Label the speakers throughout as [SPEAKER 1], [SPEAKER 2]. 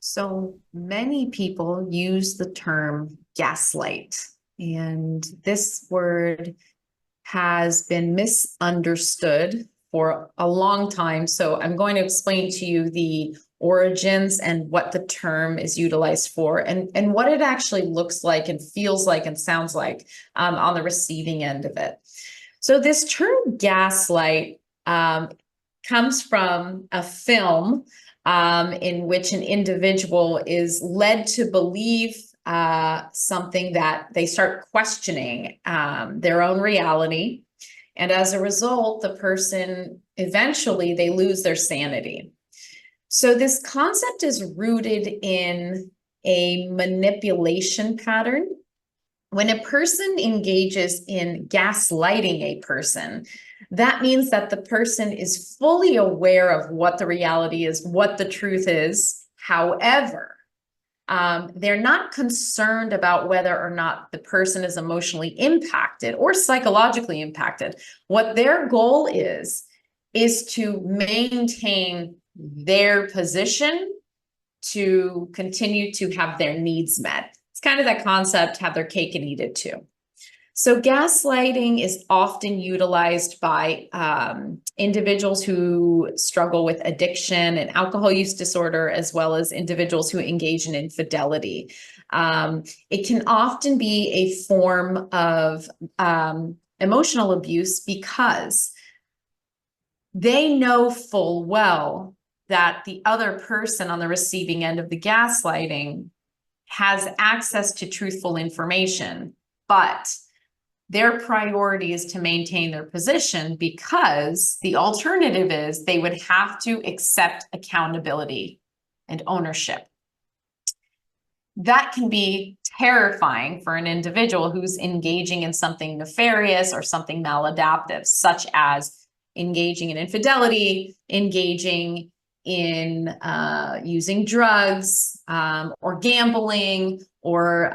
[SPEAKER 1] So many people use the term gaslight, and this word has been misunderstood for a long time. So I'm going to explain to you the origins and what the term is utilized for and what it actually looks like and feels like and sounds like on the receiving end of it. So this term gaslight comes from a film in which an individual is led to believe something that they start questioning their own reality. And as a result, the person eventually they lose their sanity. So this concept is rooted in a manipulation pattern. When a person engages in gaslighting a person, that means that the person is fully aware of what the reality is, what the truth is. However, they're not concerned about whether or not the person is emotionally impacted or psychologically impacted. What their goal is to maintain their position to continue to have their needs met. It's kind of that concept, have their cake and eat it too. So gaslighting is often utilized by individuals who struggle with addiction and alcohol use disorder, as well as individuals who engage in infidelity. It can often be a form of emotional abuse because they know full well that the other person on the receiving end of the gaslighting has access to truthful information, but their priority is to maintain their position because the alternative is they would have to accept accountability and ownership. That can be terrifying for an individual who's engaging in something nefarious or something maladaptive, such as engaging in infidelity, engaging in using drugs or gambling or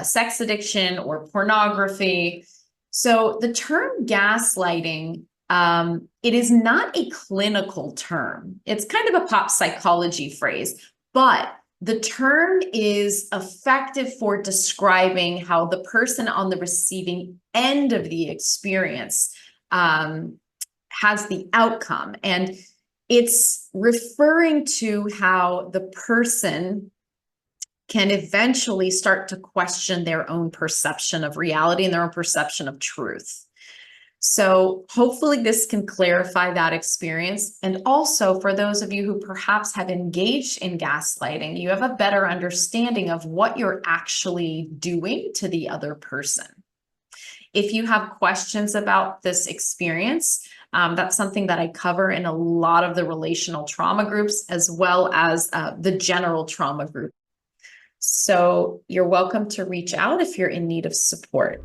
[SPEAKER 1] sex addiction or pornography. So the term gaslighting, it is not a clinical term. It's kind of a pop psychology phrase, but the term is effective for describing how the person on the receiving end of the experience has the outcome. And it's referring to how the person can eventually start to question their own perception of reality and their own perception of truth. So hopefully this can clarify that experience. And also for those of you who perhaps have engaged in gaslighting, you have a better understanding of what you're actually doing to the other person. If you have questions about this experience, that's something that I cover in a lot of the relational trauma groups, as well as the general trauma group. So you're welcome to reach out if you're in need of support.